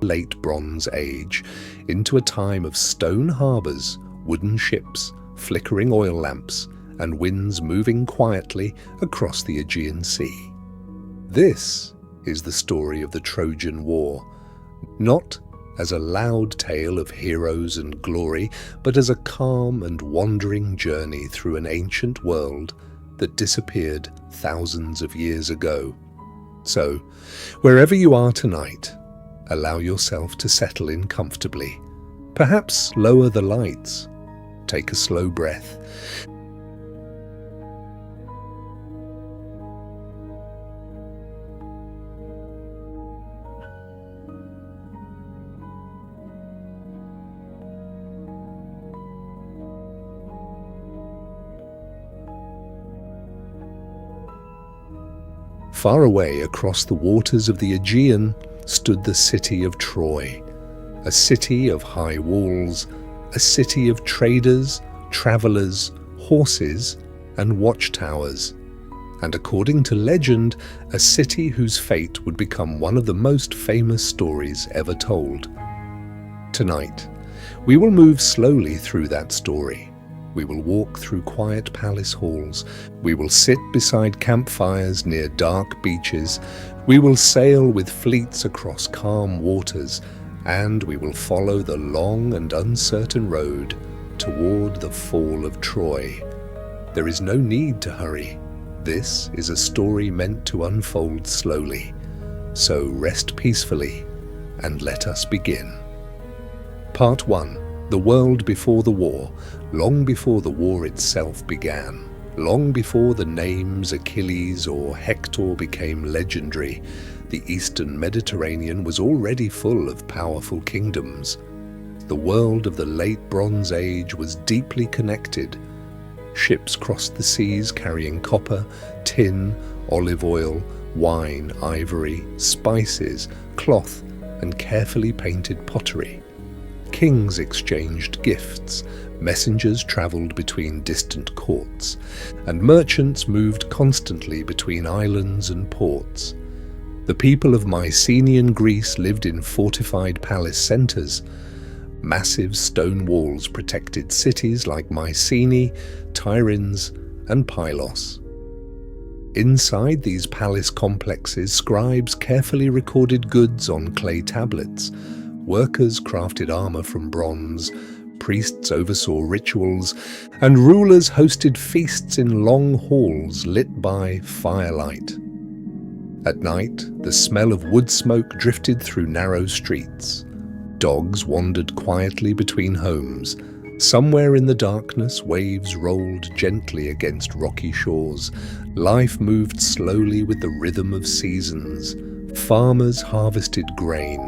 late Bronze Age into a time of stone harbours, wooden ships, flickering oil lamps, and winds moving quietly across the Aegean Sea. This is the story of the Trojan War, not as a loud tale of heroes and glory, but as a calm and wandering journey through an ancient world that disappeared thousands of years ago. So, wherever you are tonight, allow yourself to settle in comfortably. Perhaps lower the lights. Take a slow breath. Far away across the waters of the Aegean stood the city of Troy, a city of high walls, a city of traders, travellers, horses, and watchtowers, and according to legend, a city whose fate would become one of the most famous stories ever told. Tonight, we will move slowly through that story. We will walk through quiet palace halls. We will sit beside campfires near dark beaches. We will sail with fleets across calm waters, and we will follow the long and uncertain road toward the fall of Troy. There is no need to hurry. This is a story meant to unfold slowly. So rest peacefully and let us begin. Part 1. The world before the war, long before the war itself began, long before the names Achilles or Hector became legendary, the Eastern Mediterranean was already full of powerful kingdoms. The world of the late Bronze Age was deeply connected. Ships crossed the seas carrying copper, tin, olive oil, wine, ivory, spices, cloth, and carefully painted pottery. Kings exchanged gifts, messengers travelled between distant courts, and merchants moved constantly between islands and ports. The people of Mycenaean Greece lived in fortified palace centres. Massive stone walls protected cities like Mycenae, Tiryns, and Pylos. Inside these palace complexes, scribes carefully recorded goods on clay tablets. Workers crafted armor from bronze, priests oversaw rituals, and rulers hosted feasts in long halls lit by firelight. At night, the smell of wood smoke drifted through narrow streets. Dogs wandered quietly between homes. Somewhere in the darkness, waves rolled gently against rocky shores. Life moved slowly with the rhythm of seasons. Farmers harvested grain.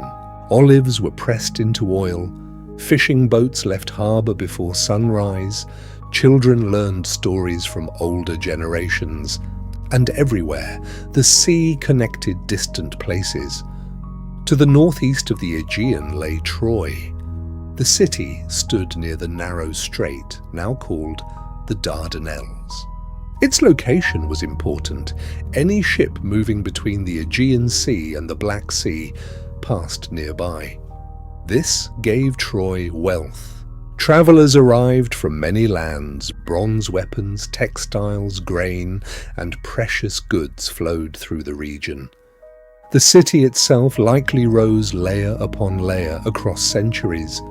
Olives were pressed into oil, fishing boats left harbour before sunrise, children learned stories from older generations, and everywhere the sea connected distant places. To the northeast of the Aegean lay Troy. The city stood near the narrow strait, now called the Dardanelles. Its location was important. Any ship moving between the Aegean Sea and the Black Sea passed nearby. This gave Troy wealth. Travellers arrived from many lands. Bronze weapons, textiles, grain, and precious goods flowed through the region. The city itself likely rose layer upon layer across centuries.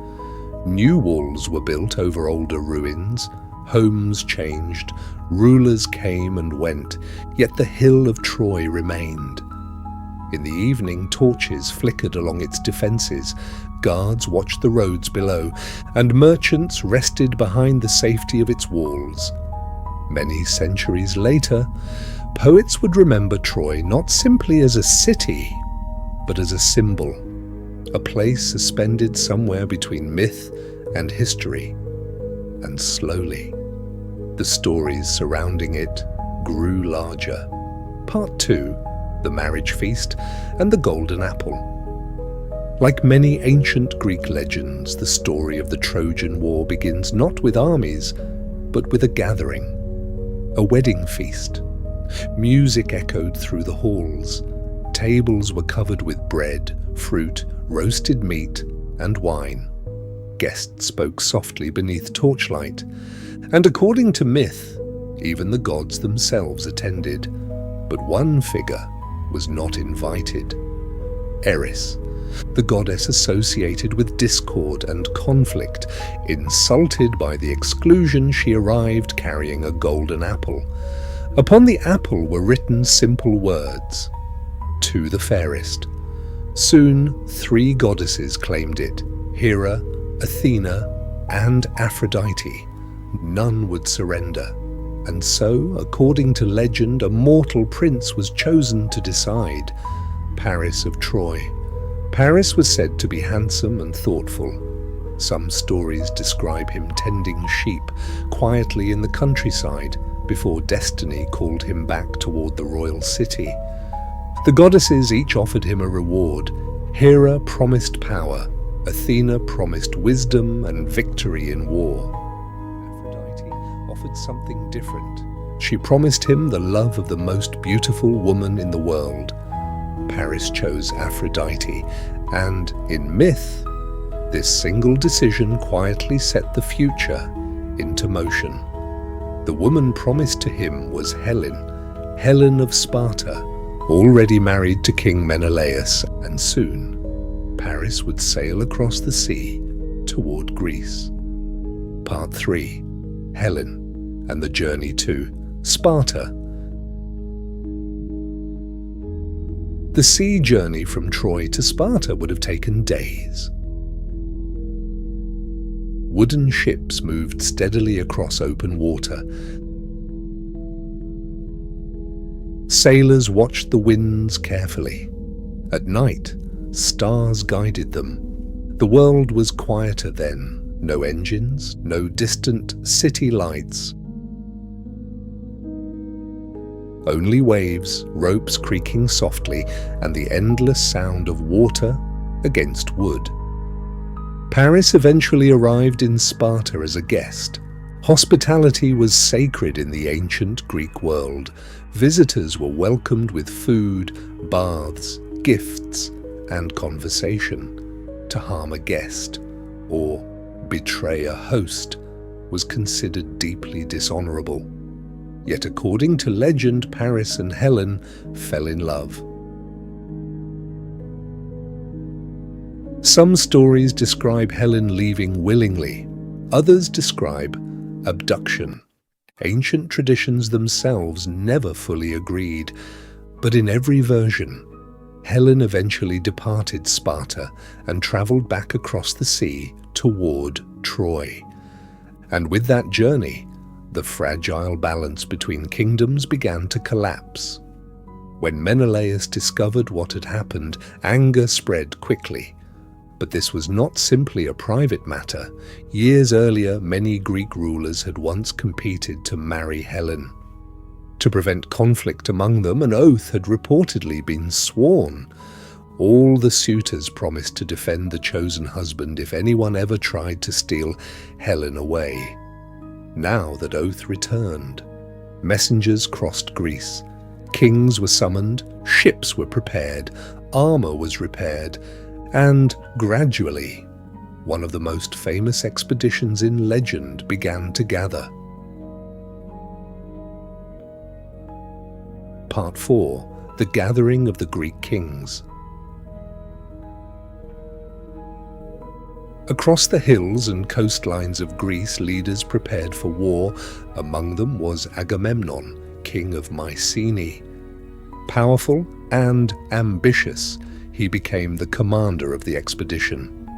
New walls were built over older ruins. Homes changed. Rulers came and went. Yet the hill of Troy remained. In the evening, torches flickered along its defences, guards watched the roads below, and merchants rested behind the safety of its walls. Many centuries later, poets would remember Troy not simply as a city, but as a symbol, a place suspended somewhere between myth and history. And slowly, the stories surrounding it grew larger. Part 2. The marriage feast, and the golden apple. Like many ancient Greek legends, the story of the Trojan War begins not with armies, but with a gathering, a wedding feast. Music echoed through the halls. Tables were covered with bread, fruit, roasted meat, and wine. Guests spoke softly beneath torchlight, and according to myth, even the gods themselves attended. But one figure was not invited: Eris, the goddess associated with discord and conflict. Insulted by the exclusion, she arrived carrying a golden apple. Upon the apple were written simple words: "To the fairest." Soon 3 goddesses claimed it: Hera, Athena, and Aphrodite. None would surrender, and so, according to legend, a mortal prince was chosen to decide: Paris of Troy. Paris was said to be handsome and thoughtful. Some stories describe him tending sheep quietly in the countryside before destiny called him back toward the royal city. The goddesses each offered him a reward. Hera promised power, Athena promised wisdom and victory in war. Aphrodite offered something different. She promised him the love of the most beautiful woman in the world. Paris chose Aphrodite, and in myth, this single decision quietly set the future into motion. The woman promised to him was Helen, Helen of Sparta, already married to King Menelaus, and soon Paris would sail across the sea toward Greece. Part 3. Helen and the journey to Sparta. The sea journey from Troy to Sparta would have taken days. Wooden ships moved steadily across open water. Sailors watched the winds carefully. At night, stars guided them. The world was quieter then. No engines, no distant city lights. Only waves, ropes creaking softly, and the endless sound of water against wood. Paris eventually arrived in Sparta as a guest. Hospitality was sacred in the ancient Greek world. Visitors were welcomed with food, baths, gifts, and conversation. To harm a guest, or betray a host, was considered deeply dishonorable. Yet according to legend, Paris and Helen fell in love. Some stories describe Helen leaving willingly. Others describe abduction. Ancient traditions themselves never fully agreed, but in every version, Helen eventually departed Sparta and traveled back across the sea toward Troy. And with that journey, the fragile balance between kingdoms began to collapse. When Menelaus discovered what had happened, anger spread quickly. But this was not simply a private matter. Years earlier, many Greek rulers had once competed to marry Helen. To prevent conflict among them, an oath had reportedly been sworn. All the suitors promised to defend the chosen husband if anyone ever tried to steal Helen away. Now that oath returned. Messengers crossed Greece. Kings were summoned, ships were prepared, armor was repaired, and gradually, one of the most famous expeditions in legend began to gather. Part 4. The Gathering of the Greek Kings. Across the hills and coastlines of Greece, leaders prepared for war. Among them was Agamemnon, king of Mycenae. Powerful and ambitious, he became the commander of the expedition.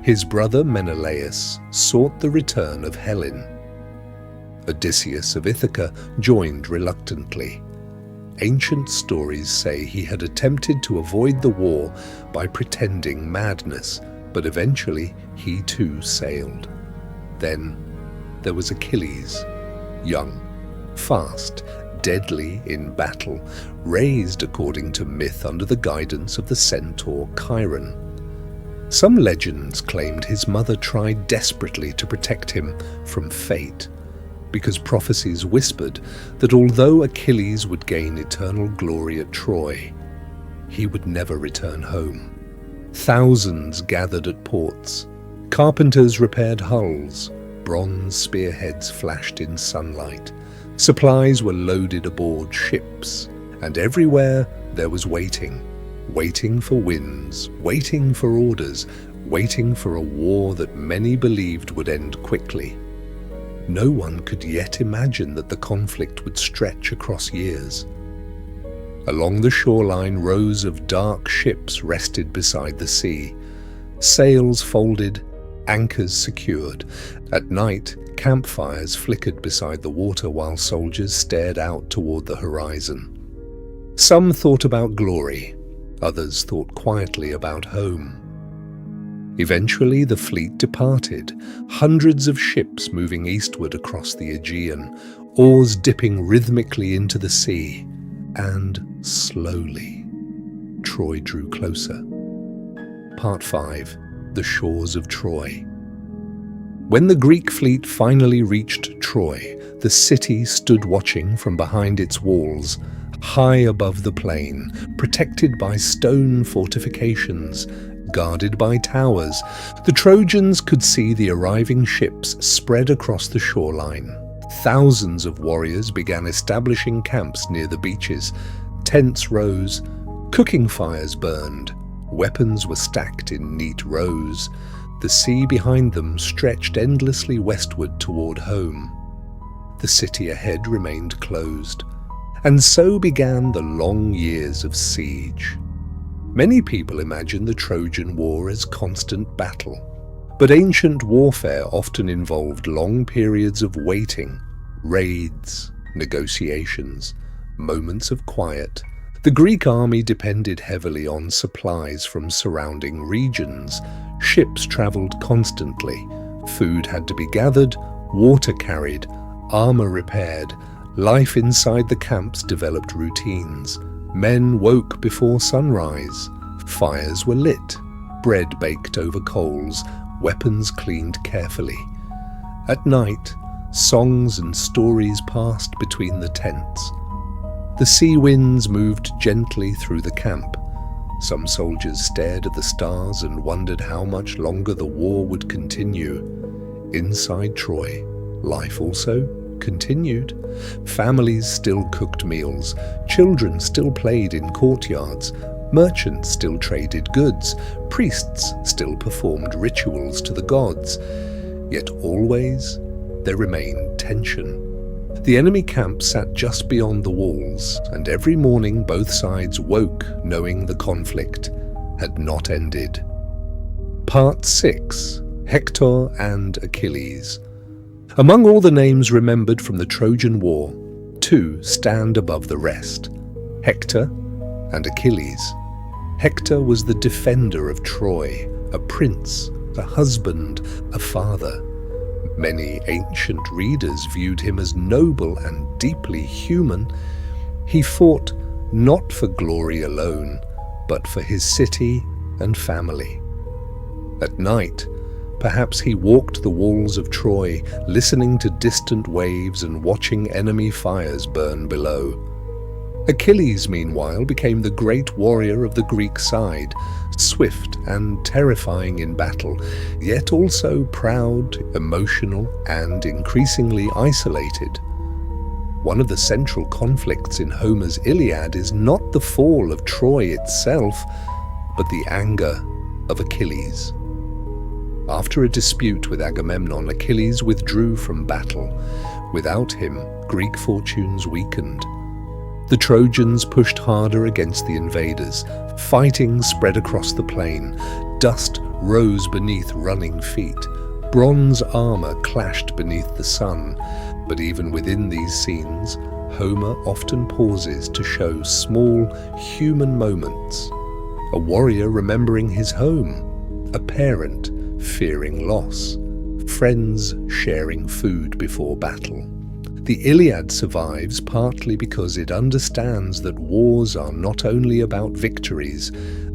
His brother Menelaus sought the return of Helen. Odysseus of Ithaca joined reluctantly. Ancient stories say he had attempted to avoid the war by pretending madness, but eventually he too sailed. Then there was Achilles, young, fast, deadly in battle, raised according to myth under the guidance of the centaur Chiron. Some legends claimed his mother tried desperately to protect him from fate, because prophecies whispered that although Achilles would gain eternal glory at Troy, he would never return home. Thousands gathered at ports. Carpenters repaired hulls. Bronze spearheads flashed in sunlight. Supplies were loaded aboard ships. And everywhere there was waiting. Waiting for winds, waiting for orders, waiting for a war that many believed would end quickly. No one could yet imagine that the conflict would stretch across years. Along the shoreline, rows of dark ships rested beside the sea. Sails folded, anchors secured. At night, campfires flickered beside the water while soldiers stared out toward the horizon. Some thought about glory, others thought quietly about home. Eventually, the fleet departed, hundreds of ships moving eastward across the Aegean, oars dipping rhythmically into the sea, and slowly, Troy drew closer. Part 5. The Shores of Troy. When the Greek fleet finally reached Troy, the city stood watching from behind its walls, high above the plain, protected by stone fortifications, guarded by towers. The Trojans could see the arriving ships spread across the shoreline. Thousands of warriors began establishing camps near the beaches. Tents rose, cooking fires burned, weapons were stacked in neat rows. The sea behind them stretched endlessly westward toward home. The city ahead remained closed. And so began the long years of siege. Many people imagine the Trojan War as constant battle, but ancient warfare often involved long periods of waiting, raids, negotiations, moments of quiet. The Greek army depended heavily on supplies from surrounding regions. Ships traveled constantly. Food had to be gathered, water carried, armor repaired. Life inside the camps developed routines. Men woke before sunrise. Fires were lit, bread baked over coals, weapons cleaned carefully. At night, songs and stories passed between the tents. The sea winds moved gently through the camp. Some soldiers stared at the stars and wondered how much longer the war would continue. Inside Troy, life also continued. Families still cooked meals, children still played in courtyards, merchants still traded goods, priests still performed rituals to the gods. Yet always there remained tension. The enemy camp sat just beyond the walls, and every morning both sides woke knowing the conflict had not ended. Part 6. Hector and Achilles. Among all the names remembered from the Trojan War, two stand above the rest: Hector and Achilles. Hector was the defender of Troy, a prince, a husband, a father. Many ancient readers viewed him as noble and deeply human. He fought not for glory alone, but for his city and family. At night, perhaps he walked the walls of Troy, listening to distant waves and watching enemy fires burn below. Achilles, meanwhile, became the great warrior of the Greek side, swift and terrifying in battle, yet also proud, emotional, and increasingly isolated. One of the central conflicts in Homer's Iliad is not the fall of Troy itself, but the anger of Achilles. After a dispute with Agamemnon, Achilles withdrew from battle. Without him, Greek fortunes weakened. The Trojans pushed harder against the invaders. Fighting spread across the plain. Dust rose beneath running feet. Bronze armor clashed beneath the sun. But even within these scenes, Homer often pauses to show small human moments. A warrior remembering his home, a parent fearing loss, friends sharing food before battle. The Iliad survives partly because it understands that wars are not only about victories,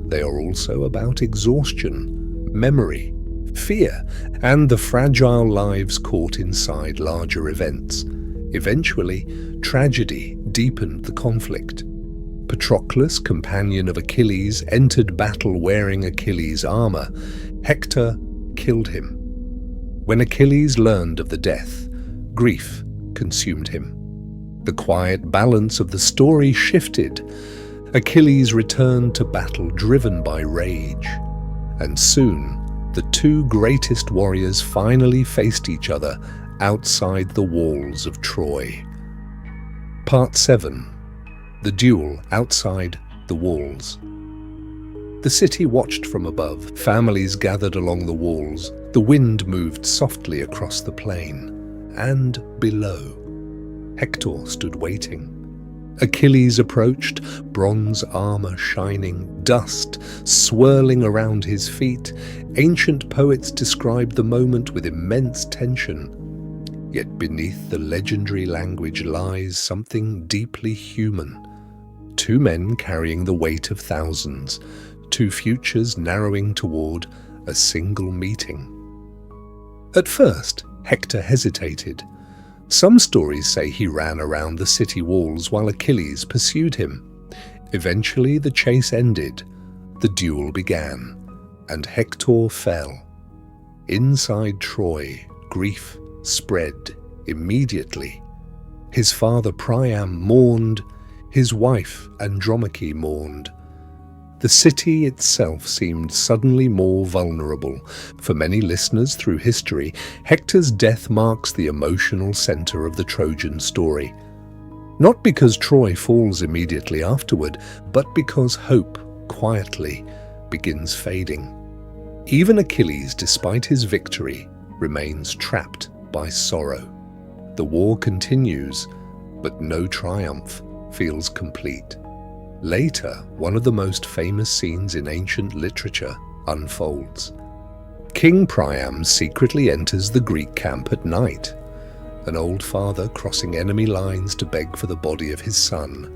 they are also about exhaustion, memory, fear, and the fragile lives caught inside larger events. Eventually, tragedy deepened the conflict. Patroclus, companion of Achilles, entered battle wearing Achilles' armor. Hector killed him. When Achilles learned of the death, grief consumed him. The quiet balance of the story shifted. Achilles returned to battle driven by rage. And soon, the two greatest warriors finally faced each other outside the walls of Troy. Part 7. The duel outside the walls. The city watched from above. Families gathered along the walls. The wind moved softly across the plain. And below, Hector stood waiting. Achilles approached, bronze armor shining, dust swirling around his feet. Ancient poets described the moment with immense tension. Yet beneath the legendary language lies something deeply human. Two men carrying the weight of thousands, two futures narrowing toward a single meeting. At first, Hector hesitated. Some stories say he ran around the city walls while Achilles pursued him. Eventually, the chase ended, the duel began, and Hector fell. Inside Troy, grief spread immediately. His father Priam mourned, his wife Andromache mourned. The city itself seemed suddenly more vulnerable. For many listeners through history, Hector's death marks the emotional center of the Trojan story. Not because Troy falls immediately afterward, but because hope, quietly, begins fading. Even Achilles, despite his victory, remains trapped by sorrow. The war continues, but no triumph feels complete. Later, one of the most famous scenes in ancient literature unfolds. King Priam secretly enters the Greek camp at night, an old father crossing enemy lines to beg for the body of his son.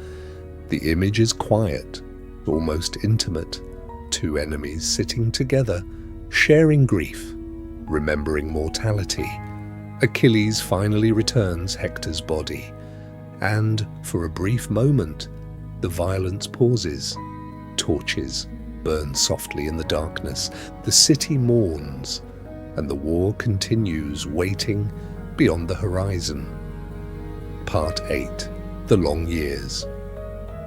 The image is quiet, almost intimate, two enemies sitting together, sharing grief, remembering mortality. Achilles finally returns Hector's body, and for a brief moment, the violence pauses. Torches burn softly in the darkness. The city mourns, and the war continues, waiting beyond the horizon. Part 8. The Long Years.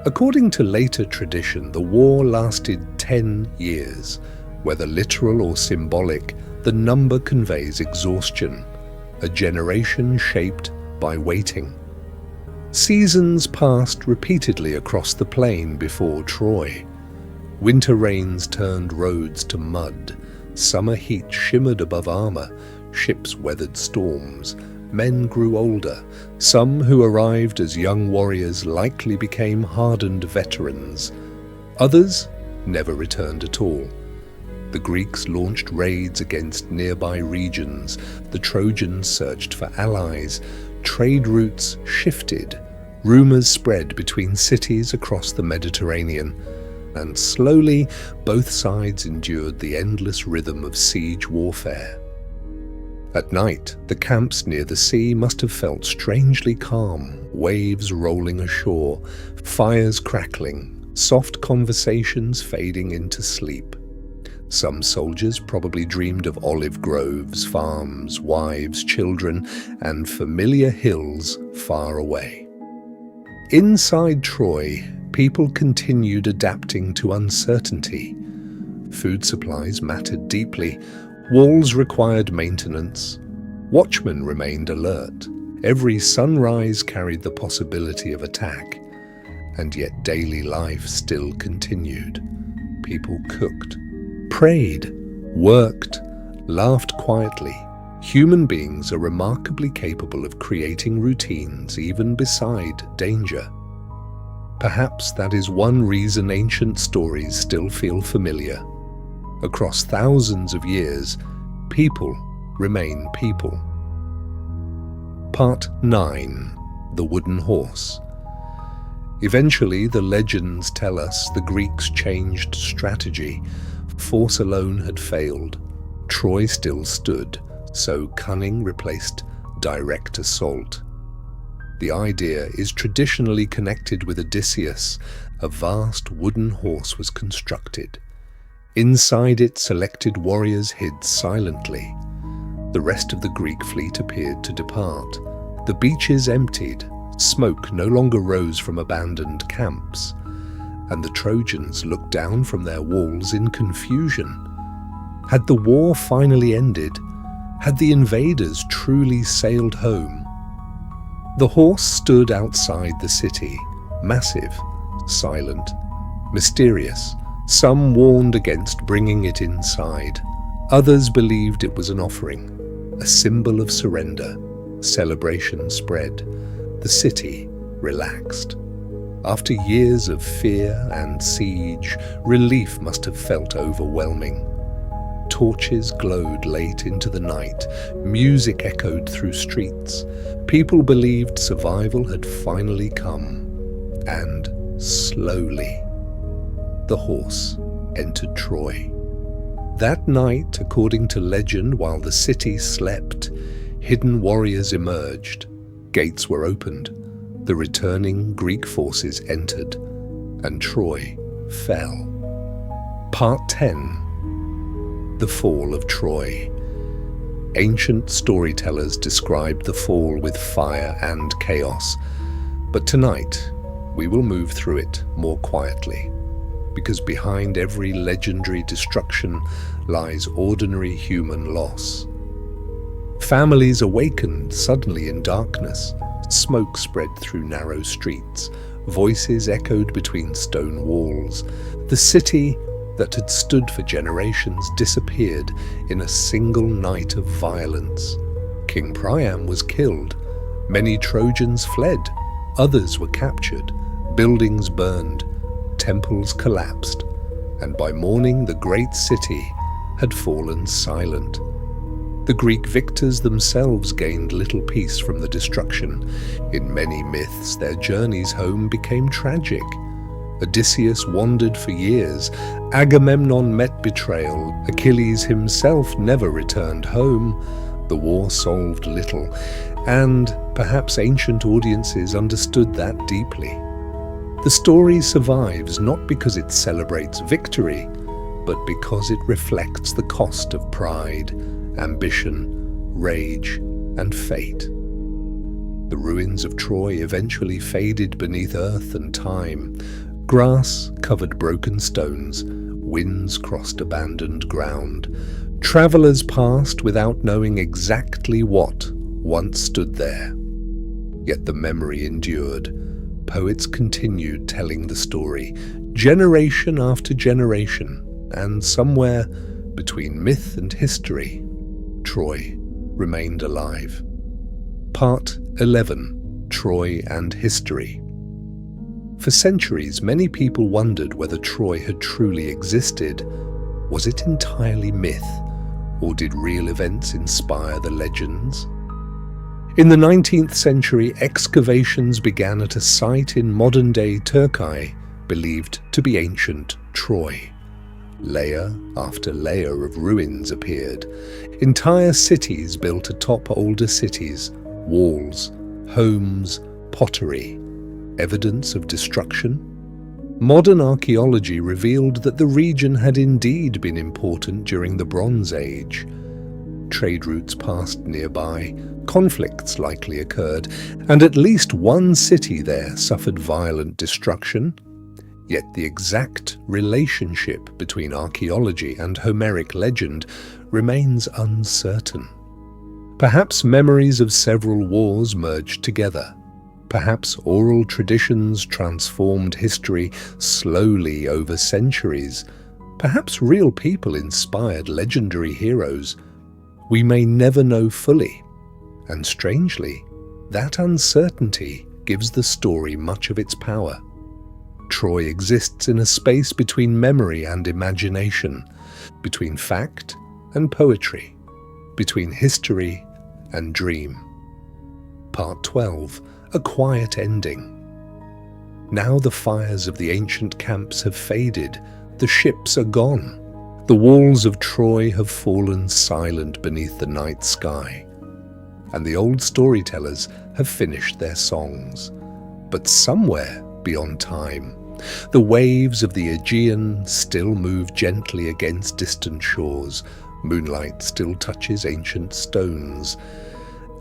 According to later tradition, the war lasted 10 years. Whether literal or symbolic, the number conveys exhaustion, a generation shaped by waiting. Seasons passed repeatedly across the plain before Troy. Winter rains turned roads to mud. Summer heat shimmered above armor. Ships weathered storms. Men grew older. Some who arrived as young warriors likely became hardened veterans. Others never returned at all. The Greeks launched raids against nearby regions. The Trojans searched for allies. Trade routes shifted. Rumors spread between cities across the Mediterranean. And slowly, both sides endured the endless rhythm of siege warfare. At night, the camps near the sea must have felt strangely calm, waves rolling ashore, fires crackling, soft conversations fading into sleep. Some soldiers probably dreamed of olive groves, farms, wives, children, and familiar hills far away. Inside Troy, people continued adapting to uncertainty. Food supplies mattered deeply. Walls required maintenance. Watchmen remained alert. Every sunrise carried the possibility of attack. And yet daily life still continued. People cooked, prayed, worked, laughed quietly. Human beings are remarkably capable of creating routines even beside danger. Perhaps that is one reason ancient stories still feel familiar. Across thousands of years, people remain people. Part 9. The Wooden Horse. Eventually, the legends tell us the Greeks changed strategy. Force alone had failed. Troy still stood, so cunning replaced direct assault. The idea is traditionally connected with Odysseus. A vast wooden horse was constructed. Inside it, selected warriors hid silently. The rest of the Greek fleet appeared to depart. The beaches emptied. Smoke no longer rose from abandoned camps, and the Trojans looked down from their walls in confusion. Had the war finally ended? Had the invaders truly sailed home? The horse stood outside the city, massive, silent, mysterious. Some warned against bringing it inside. Others believed it was an offering, a symbol of surrender. Celebration spread. The city relaxed. After years of fear and siege, relief must have felt overwhelming. Torches glowed late into the night. Music echoed through streets. People believed survival had finally come. And slowly, the horse entered Troy. That night, according to legend, while the city slept, hidden warriors emerged. Gates were opened. The returning Greek forces entered, and Troy fell. Part 10. The Fall of Troy. Ancient storytellers described the fall with fire and chaos, but tonight we will move through it more quietly, because behind every legendary destruction lies ordinary human loss. Families awakened suddenly in darkness. Smoke spread through narrow streets. Voices echoed between stone walls. The city that had stood for generations disappeared in a single night of violence. King Priam was killed. Many Trojans fled. Others were captured. Buildings burned. Temples collapsed. And by morning, the great city had fallen silent. The Greek victors themselves gained little peace from the destruction. In many myths, their journeys home became tragic. Odysseus wandered for years. Agamemnon met betrayal. Achilles himself never returned home. The war solved little, and perhaps ancient audiences understood that deeply. The story survives not because it celebrates victory, but because it reflects the cost of pride, ambition, rage, and fate. The ruins of Troy eventually faded beneath earth and time. Grass covered broken stones, winds crossed abandoned ground. Travelers passed without knowing exactly what once stood there. Yet the memory endured. Poets continued telling the story, generation after generation, and somewhere between myth and history, Troy remained alive. Part 11. Troy and History. For centuries, many people wondered whether Troy had truly existed. Was it entirely myth, or did real events inspire the legends? In the 19th century, excavations began at a site in modern-day Turkey, believed to be ancient Troy. Layer after layer of ruins appeared. Entire cities built atop older cities, walls, homes, pottery. Evidence of destruction? Modern archaeology revealed that the region had indeed been important during the Bronze Age. Trade routes passed nearby, conflicts likely occurred, and at least one city there suffered violent destruction. Yet the exact relationship between archaeology and Homeric legend remains uncertain. Perhaps memories of several wars merged together. Perhaps oral traditions transformed history slowly over centuries. Perhaps real people inspired legendary heroes. We may never know fully. And strangely, that uncertainty gives the story much of its power. Troy exists in a space between memory and imagination, between fact and poetry, between history and dream. Part 12. A quiet ending. Now the fires of the ancient camps have faded, the ships are gone. The walls of Troy have fallen silent beneath the night sky. And the old storytellers have finished their songs. But somewhere beyond time, the waves of the Aegean still move gently against distant shores, moonlight still touches ancient stones,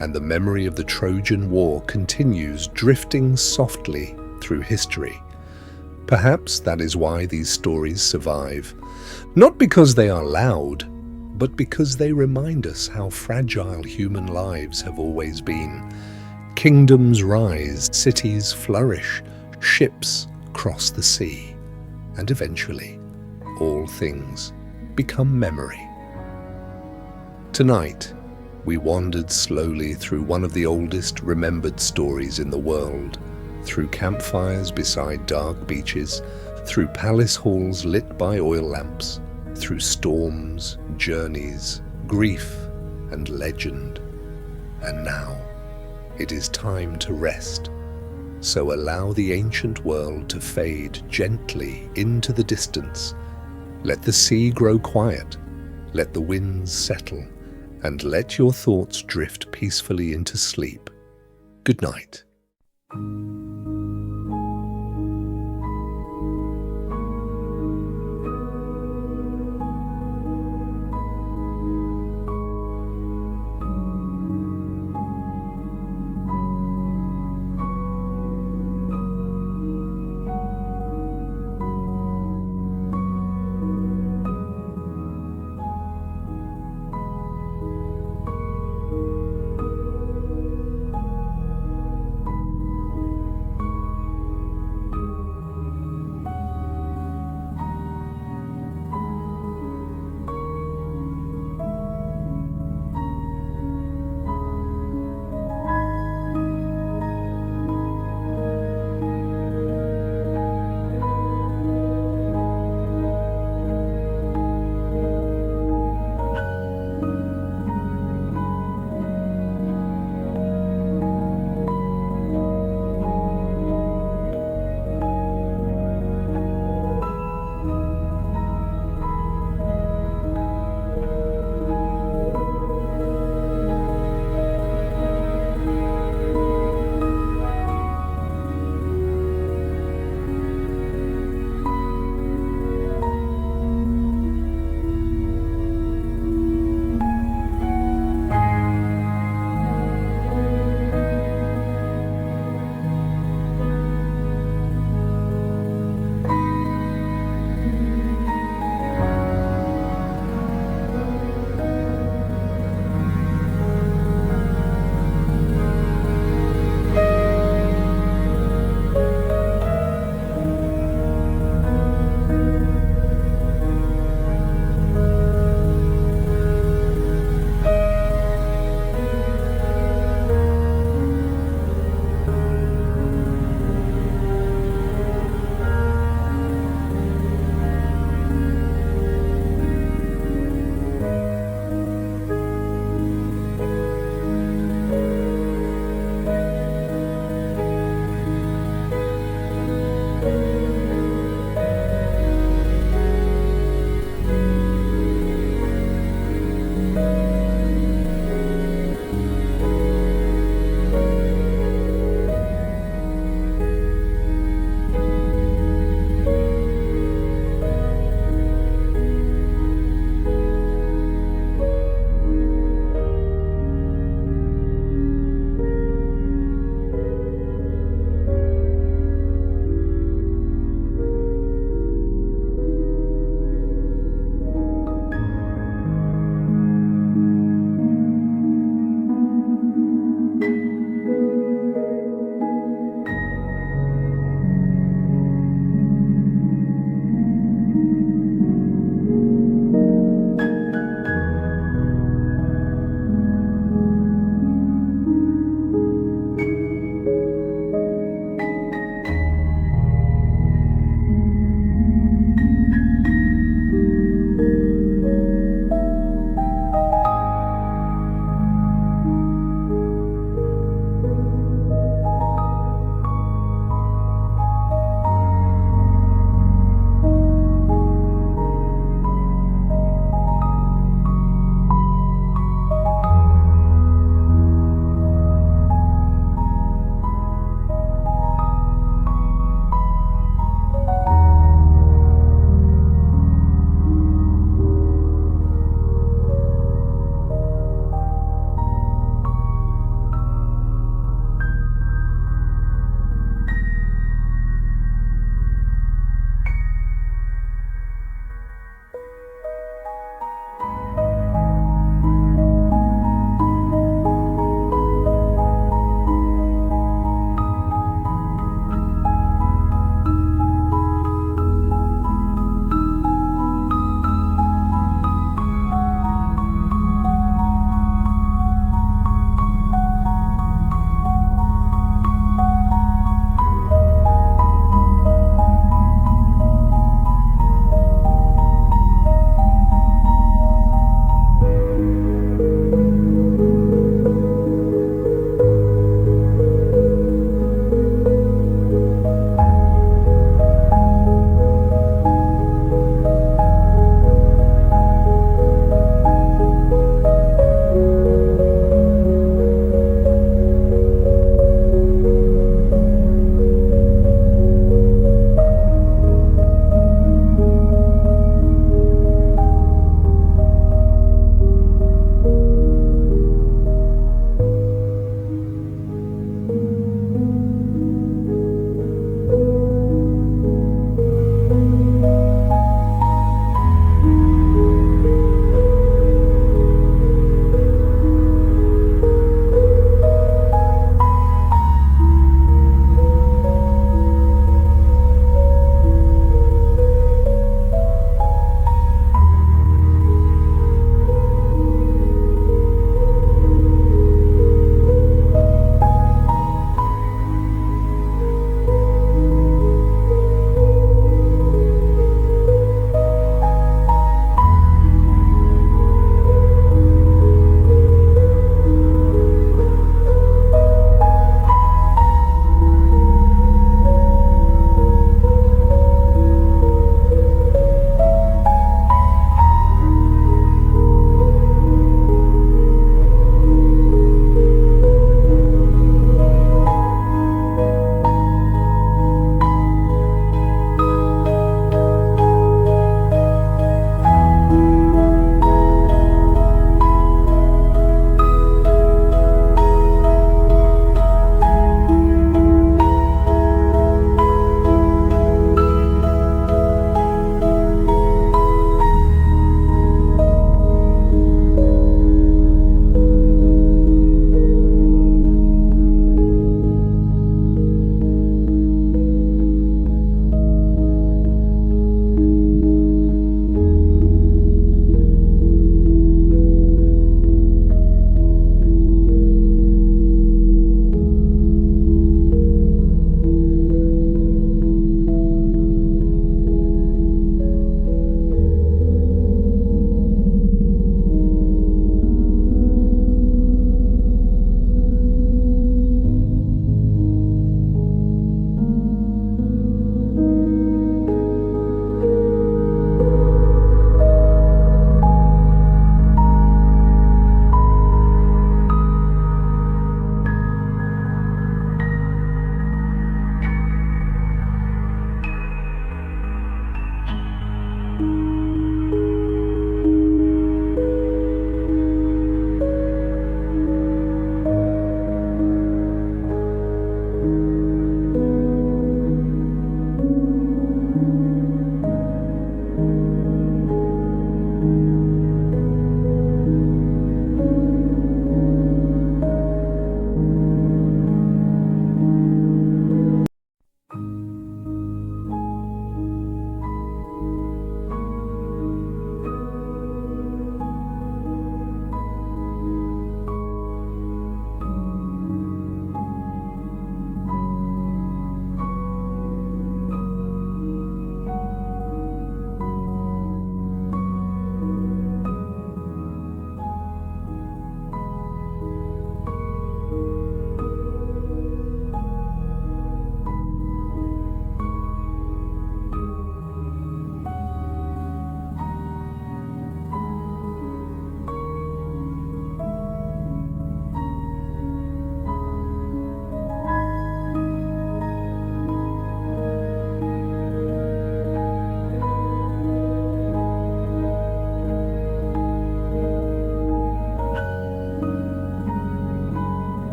and the memory of the Trojan War continues drifting softly through history. Perhaps that is why these stories survive, not because they are loud, but because they remind us how fragile human lives have always been. Kingdoms rise, cities flourish, ships cross the sea, and eventually, all things become memory. Tonight, we wandered slowly through one of the oldest remembered stories in the world, through campfires beside dark beaches, through palace halls lit by oil lamps, through storms, journeys, grief, and legend. And now, it is time to rest. So allow the ancient world to fade gently into the distance. Let the sea grow quiet, let the winds settle, and let your thoughts drift peacefully into sleep. Good night.